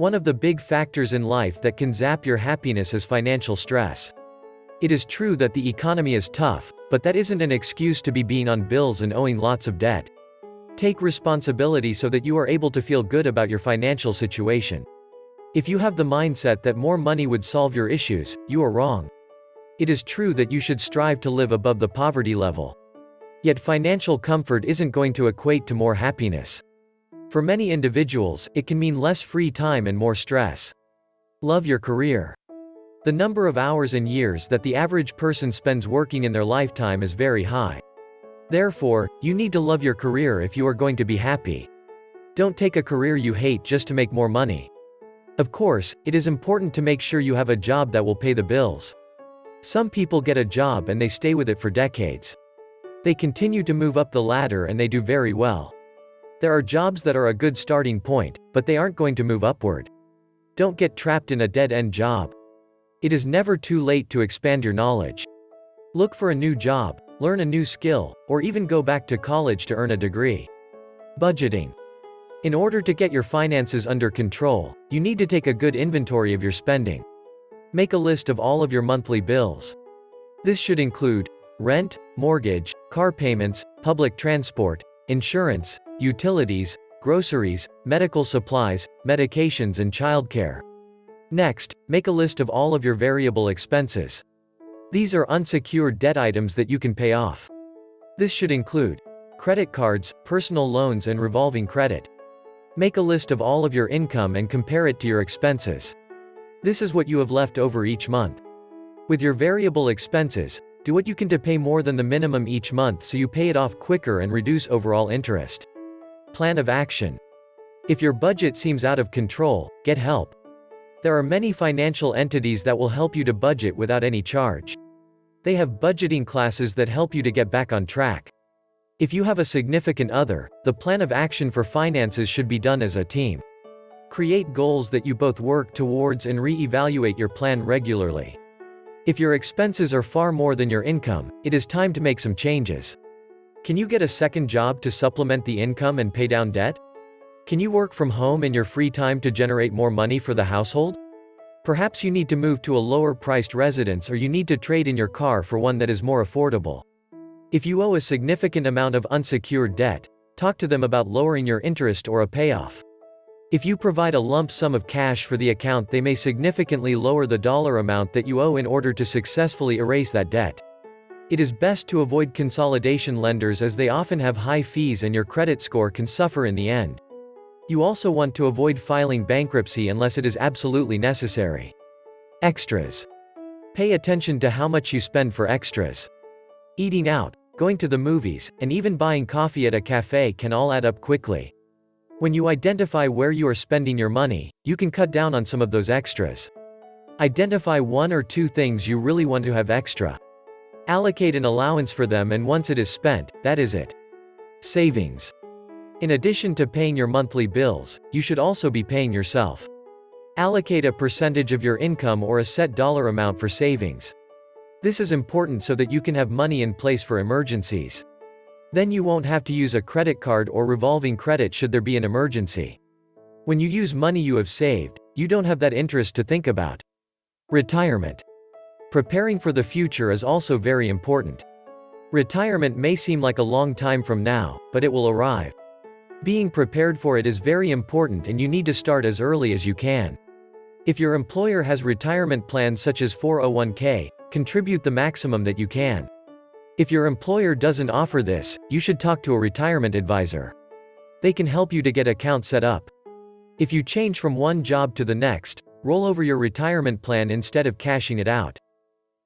One of the big factors in life that can zap your happiness is financial stress. It is true that the economy is tough, but that isn't an excuse to be being on bills and owing lots of debt. Take responsibility so that you are able to feel good about your financial situation. If you have the mindset that more money would solve your issues, you are wrong. It is true that you should strive to live above the poverty level. Yet financial comfort isn't going to equate to more happiness. For many individuals, it can mean less free time and more stress. Love your career. The number of hours and years that the average person spends working in their lifetime is very high. Therefore, you need to love your career if you are going to be happy. Don't take a career you hate just to make more money. Of course, it is important to make sure you have a job that will pay the bills. Some people get a job and they stay with it for decades. They continue to move up the ladder and they do very well. There are jobs that are a good starting point, but they aren't going to move upward. Don't get trapped in a dead-end job. It is never too late to expand your knowledge. Look for a new job, learn a new skill, or even go back to college to earn a degree. Budgeting. In order to get your finances under control, you need to take a good inventory of your spending. Make a list of all of your monthly bills. This should include rent, mortgage, car payments, public transport, insurance, utilities, groceries, medical supplies, medications and childcare. Next, make a list of all of your variable expenses. These are unsecured debt items that you can pay off. This should include credit cards, personal loans and revolving credit. Make a list of all of your income and compare it to your expenses. This is what you have left over each month. With your variable expenses, do what you can to pay more than the minimum each month so you pay it off quicker and reduce overall interest. Plan of action. If your budget seems out of control, get help. There are many financial entities that will help you to budget without any charge. They have budgeting classes that help you to get back on track. If you have a significant other, the plan of action for finances should be done as a team. Create goals that you both work towards and re-evaluate your plan regularly. If your expenses are far more than your income, it is time to make some changes. Can you get a second job to supplement the income and pay down debt? Can you work from home in your free time to generate more money for the household? Perhaps you need to move to a lower-priced residence or you need to trade in your car for one that is more affordable. If you owe a significant amount of unsecured debt, talk to them about lowering your interest or a payoff. If you provide a lump sum of cash for the account, they may significantly lower the dollar amount that you owe in order to successfully erase that debt. It is best to avoid consolidation lenders as they often have high fees and your credit score can suffer in the end. You also want to avoid filing bankruptcy unless it is absolutely necessary. Extras. Pay attention to how much you spend for extras. Eating out, going to the movies, and even buying coffee at a cafe can all add up quickly. When you identify where you are spending your money, you can cut down on some of those extras. Identify one or two things you really want to have extra. Allocate an allowance for them, and once it is spent, that is it. Savings. In addition to paying your monthly bills, you should also be paying yourself. Allocate a percentage of your income or a set dollar amount for savings. This is important so that you can have money in place for emergencies. Then you won't have to use a credit card or revolving credit should there be an emergency. When you use money you have saved, you don't have that interest to think about. Retirement. Preparing for the future is also very important. Retirement may seem like a long time from now, but it will arrive. Being prepared for it is very important and you need to start as early as you can. If your employer has retirement plans such as 401k, contribute the maximum that you can. If your employer doesn't offer this, you should talk to a retirement advisor. They can help you to get accounts set up. If you change from one job to the next, roll over your retirement plan instead of cashing it out.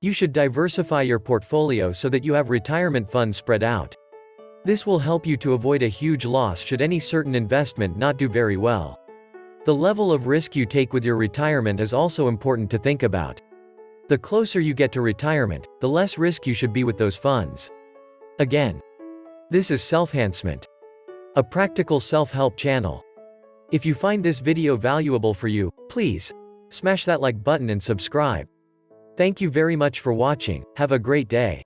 You should diversify your portfolio so that you have retirement funds spread out. This will help you to avoid a huge loss should any certain investment not do very well. The level of risk you take with your retirement is also important to think about. The closer you get to retirement, the less risk you should be with those funds. Again, this is Self-Enhancement, a practical self-help channel. If you find this video valuable for you, please smash that like button and subscribe. Thank you very much for watching. Have a great day.